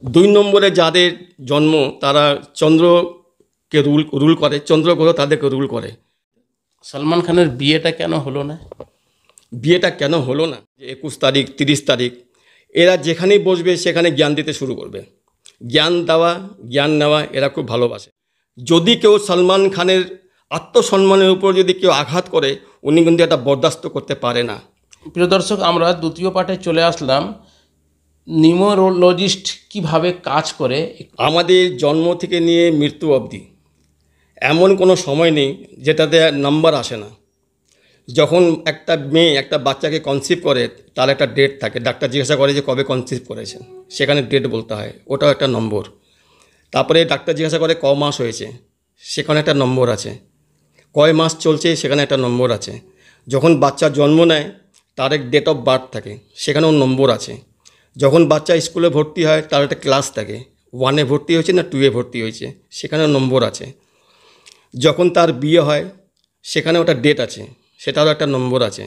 দুই নম্বরে যাদের জন্ম তারা চন্দ্রকে রুল করে, চন্দ্র গ্রহ তাদেরকে রুল করে। সলমান খানের বিয়েটা কেন হলো না? বিয়েটা কেন হলো না, যে 21 তারিখ 30 তারিখ এরা যেখানেই বসবে সেখানে জ্ঞান দিতে শুরু করবে। জ্ঞান দেওয়া, জ্ঞান নেওয়া এরা খুব ভালোবাসে। যদি কেউ সলমান খানের আত্মসম্মানের উপর যদি কেউ আঘাত করে, উনি কিন্তু এটা বরদাস্ত করতে পারে না। প্রিয় দর্শক, আমরা দ্বিতীয় পার্টে চলে আসলাম। নিউরোলজিস্ট কিভাবে কাজ করে। আমাদের জন্ম থেকে নিয়ে মৃত্যু অবধি এমন কোনো সময় নেই যেটাতে নাম্বার আসে না। যখন একটা মেয়ে একটা বাচ্চাকে কনসিভ করে তার একটা ডেট থাকে, ডাক্তার জিজ্ঞাসা করে যে কবে কনসিভ করেছে, সেখানে ডেট বলতে হয়, ওটাও একটা নম্বর। তারপরে ডাক্তার জিজ্ঞাসা করে ক মাস হয়েছে, সেখানে একটা নম্বর আছে। কয় মাস চলছে, সেখানে একটা নম্বর আছে। যখন বাচ্চা জন্ম নেয় তার এক ডেট অফ বার্থ থাকে, সেখানেও নম্বর আছে। যখন বাচ্চা স্কুলে ভর্তি হয় তার একটা ক্লাস থাকে, 1-এ ভর্তি হয়েছে না 2-এ ভর্তি হয়েছে, সেখানেও নম্বর আছে। যখন তার বিয়ে হয় সেখানে ওটা ডেট আছে, সেটারও একটা নম্বর আছে।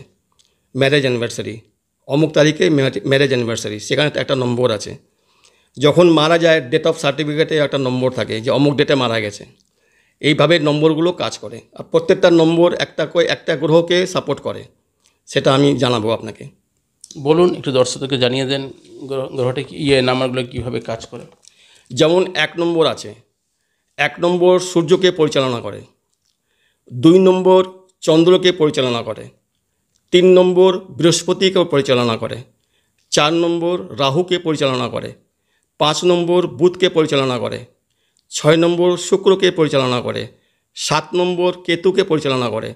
ম্যারেজ অ্যানিভার্সারি, অমুক তারিখে ম্যারেজ অ্যানিভার্সারি, সেখানে একটা নম্বর আছে। যখন মারা যায় ডেট অফ সার্টিফিকেটে একটা নম্বর থাকে যে অমুক ডেটে মারা গেছে। এইভাবে নম্বরগুলো কাজ করে, আর প্রত্যেকটা নম্বর একটা গ্রহকে সাপোর্ট করে, সেটা আমি জানাবো আপনাকে। বলুন, একটু দর্শকদেরকে জানিয়ে দেন গ্রহটা নাম্বারগুলো কীভাবে কাজ করে। যেমন 1 নম্বর আছে, 1 নম্বর সূর্যকে পরিচালনা করে। 2 নম্বর চন্দ্রকে পরিচালনা করে। 3 নম্বর বৃহস্পতিকে পরিচালনা করে। 4 নম্বর রাহুকে পরিচালনা করে। 5 নম্বর বুধকে পরিচালনা করে। 6 নম্বর শুক্রকে পরিচালনা করে। 7 নম্বর কেতুকে পরিচালনা করে।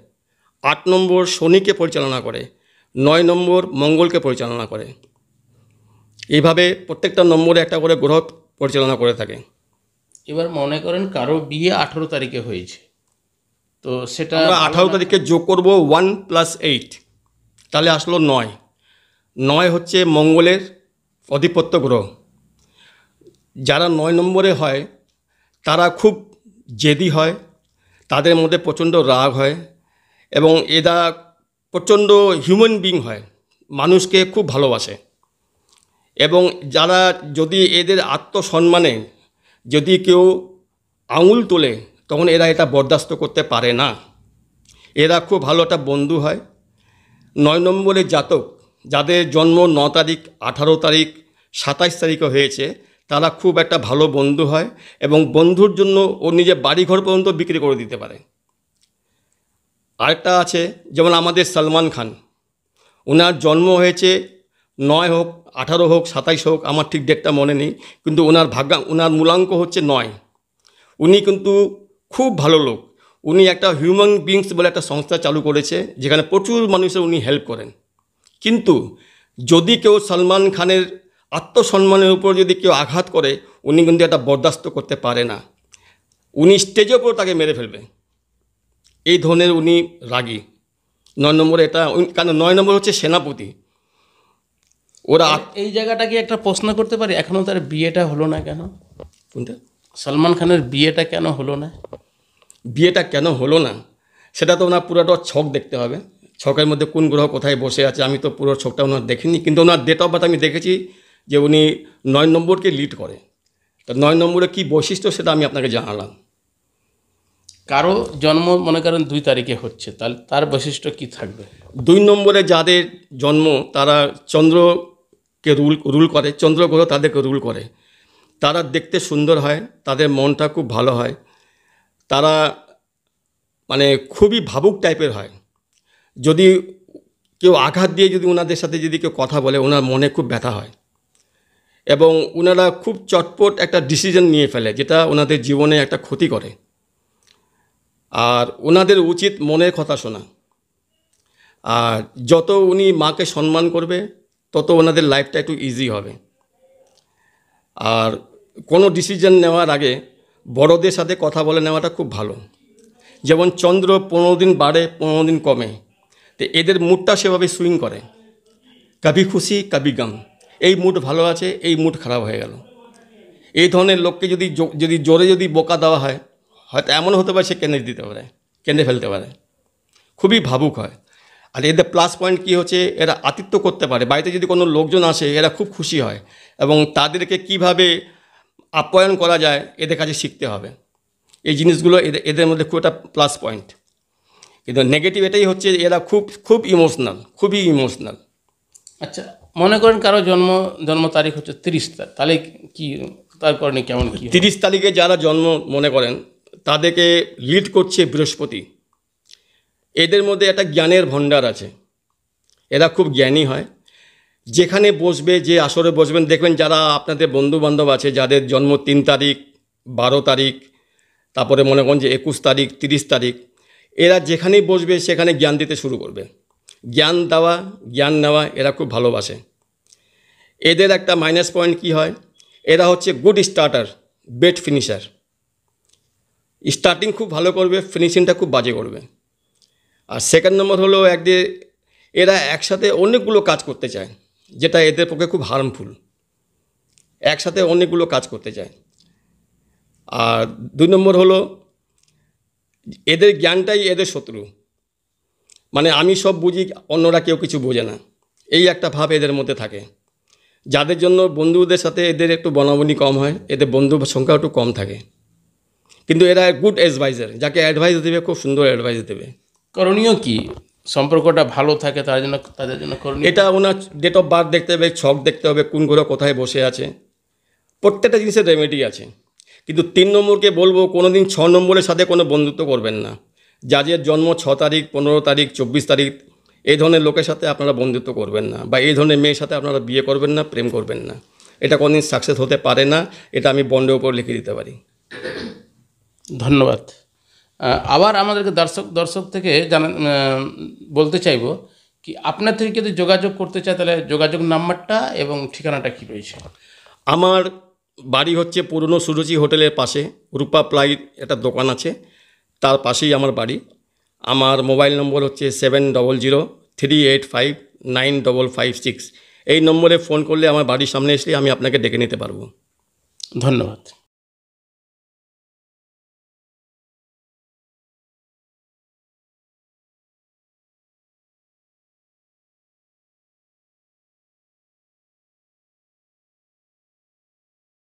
8 নম্বর শনিকে পরিচালনা করে। 9 নম্বর মঙ্গলকে পরিচালনা করে। এইভাবে প্রত্যেকটা নম্বরে একটা করে গ্রহ পরিচালনা করে থাকে। এবার মনে করেন কারো বিয়ে 18 তারিখে হয়েছে, তো সেটা আমরা 18 তারিখে যোগ করব 1 + 8, তাহলে আসলো 9। 9 হচ্ছে মঙ্গলের অধিপত্য গ্রহ। যারা 9 নম্বরে হয় তারা খুব জেদি হয়, তাদের মধ্যে প্রচণ্ড রাগ হয়, এবং এরা প্রচণ্ড হিউম্যান বিং হয়, মানুষকে খুব ভালোবাসে। এবং যারা যদি এদের আত্মসম্মানে যদি কেউ আঙুল তোলে তখন এরা এটা বরদাস্ত করতে পারে না। এরা খুব ভালো একটা বন্ধু হয়। 9 নম্বরের জাতক যাদের জন্ম 9 তারিখ, 18 তারিখ, 27 তারিখে হয়েছে, তারা খুব একটা ভালো বন্ধু হয়, এবং বন্ধুর জন্য ও নিজের বাড়িঘর পর্যন্ত বিক্রি করে দিতে পারে। আরেকটা আছে, যেমন আমাদের সলমান খান, ওনার জন্ম হয়েছে 9 হোক, 18 হোক, 27 হোক, আমার ঠিক ডেটটা মনে নেই, কিন্তু ওনার মূলাঙ্ক হচ্ছে 9। উনি কিন্তু খুব ভালো লোক। উনি একটা হিউম্যান বিংস বলে একটা সংস্থা চালু করেছে, যেখানে প্রচুর মানুষের উনি হেল্প করেন। কিন্তু যদি কেউ সলমান খানের আত্মসম্মানের উপর যদি কেউ আঘাত করে, উনি কিন্তু এটা বরদাস্ত করতে পারে না। উনি স্টেজের উপর তাকে মেরে ফেলবে, এই ধরনের উনি রাগী। 9 নম্বরে এটা, কারণ 9 নম্বর হচ্ছে সেনাপতি। ওরা এই জায়গাটা কি একটা প্রশ্ন করতে পারি, এখনও তার বিয়েটা হলো না কেন? কোনটা? সলমান খানের বিয়েটা কেন হলো না? বিয়েটা কেন হলো না সেটা তো ওনার পুরোটা ছক দেখতে হবে। ছকের মধ্যে কোন গ্রহ কোথায় বসে আছে, আমি তো পুরো ছকটা ওনার দেখিনি, কিন্তু ওনার ডেট অফ বার্থ আমি দেখেছি যে উনি 9 নম্বরকে লিড করে। তো 9 নম্বরে কী বৈশিষ্ট্য সেটা আমি আপনাকে জানালাম। কারো জন্ম মনে করেন 2 তারিখে হচ্ছে, তাহলে তার বৈশিষ্ট্য কী থাকবে? 2 নম্বরে যাদের জন্ম তারা চন্দ্রকে রুল করে, চন্দ্র গ্রহ তাদেরকে রুল করে। তারা দেখতে সুন্দর হয়, তাদের মনটা খুব ভালো হয়, তারা মানে খুবই ভাবুক টাইপের হয়। যদি কেউ আঘাত দিয়ে যদি ওনাদের সাথে যদি কেউ কথা বলে, ওনার মনে খুব ব্যথা হয়, এবং ওনারা খুব চটপট একটা ডিসিশন নিয়ে ফেলে, যেটা ওনাদের জীবনে একটা ক্ষতি করে। আর ওনাদের উচিত মনের কথা শোনা। আর যত উনি মাকে সম্মান করবে তত ওনাদের লাইফটা একটু ইজি হবে। আর কোনো ডিসিশন নেওয়ার আগে বড়দের সাথে কথা বলে নেওয়াটা খুব ভালো। যেমন চন্দ্র 15 দিন বাড়ে, 15 দিন কমে, তো এদের মুডটা সেভাবে সুইং করে, কবি খুশি কবি গম। এই মুড ভালো আছে, এই মুড খারাপ হয়ে গেল। এই ধরনের লোককে যদি জোরে যদি বোকা দেওয়া হয়, হয়তো এমন হতে পারে সে কেঁদে ফেলতে পারে, খুবই ভাবুক হয়। আর এদের প্লাস পয়েন্ট কী হচ্ছে, এরা আতিথ্য করতে পারে। বাড়িতে যদি কোনো লোকজন আসে এরা খুব খুশি হয়, এবং তাদেরকে কিভাবে আপ্যায়ন করা যায় এদের কাছে শিখতে হবে। এই জিনিসগুলো এদের মধ্যে খুব একটা প্লাস পয়েন্ট। কিন্তু নেগেটিভ এটাই হচ্ছে এরা খুব ইমোশনাল, খুবই ইমোশনাল। আচ্ছা, মনে করেন কারো জন্ম তারিখ হচ্ছে 30 তারিখ, তাহলে কি তার কারণে কেমন কি হয়? 30 তারিখে যারা জন্ম মনে করেন তাদেরকে লিড করছে বৃহস্পতি। এদের মধ্যে একটা জ্ঞানের ভাণ্ডার আছে, এরা খুব জ্ঞানী হয়। যেখানে বসবে, যে আসরে বসবেন, দেখবেন যারা আপনাদের বন্ধুবান্ধব আছে যাদের জন্ম 3 তারিখ, 12 তারিখ, তারপরে মনে করেন যে 21 তারিখ, 30 তারিখ, এরা যেখানেই বসবে সেখানে জ্ঞান দিতে শুরু করবে। জ্ঞান দেওয়া, জ্ঞান নেওয়া এরা খুব ভালোবাসে। এদের একটা মাইনাস পয়েন্ট কি হয়, এরা হচ্ছে good starter, bed finisher. Starting খুব ভালো করবে, ফিনিশিংটা খুব বাজে করবে। আর সেকেন্ড নম্বর হলো এরা একসাথে অনেকগুলো কাজ করতে চায়, যেটা এদের পক্ষে খুব হার্মফুল। একসাথে অনেকগুলো কাজ করতে চায়। আর 2 নম্বর হলো এদের জ্ঞানটাই এদের শত্রু। মানে আমি সব বুঝি, অন্যরা কেউ কিছু বোঝে না, এই একটা ভাব এদের মধ্যে থাকে। যাদের জন্য বন্ধুদের সাথে এদের একটু বনাবনি কম হয়, এদের বন্ধু সংখ্যা একটু কম থাকে। কিন্তু এরা গুড অ্যাডভাইজার, যাকে অ্যাডভাইস দেবে খুব সুন্দর অ্যাডভাইস দেবে। করণীয় কি সম্পর্কটা ভালো থাকে তাদের জন্য করণীয়? এটা ওনার ডেট অফ বার্থ দেখতে হবে, ছক দেখতে হবে, কোন গ্রহ কোথায় বসে আছে, প্রত্যেকটা জিনিসের রেমেডি আছে। কিন্তু 3 নম্বরকে বলবো কোনো দিন 6 নম্বরের সাথে কোনো বন্ধুত্ব করবেন না। যাদের জন্ম 6 তারিখ, 15 তারিখ, 24 তারিখ, এই ধরনের লোকের সাথে আপনারা বন্ধুত্ব করবেন না, বা এই ধরনের মেয়ের সাথে আপনারা বিয়ে করবেন না, প্রেম করবেন না। এটা কোনোদিন সাকসেস হতে পারে না, এটা আমি বন্ডের উপর লিখে দিতে পারি। ধন্যবাদ। আবার আমাদেরকে দর্শক থেকে বলতে চাইব কি, আপনার থেকে যদি যোগাযোগ করতে চায় তাহলে যোগাযোগ নাম্বারটা এবং ঠিকানাটা কি রয়েছে? আমার বাড়ি হচ্ছে পুরনো সুরুচি হোটেলের পাশে, রূপা প্লাই একটা দোকান আছে, তার পাশেই আমার বাড়ি। আমার মোবাইল নম্বর হচ্ছে 7003859556। এই নম্বরে ফোন করলে আমার বাড়ির সামনে এসে আমি আপনাকে ডেকে নিতে পারবো। ধন্যবাদ।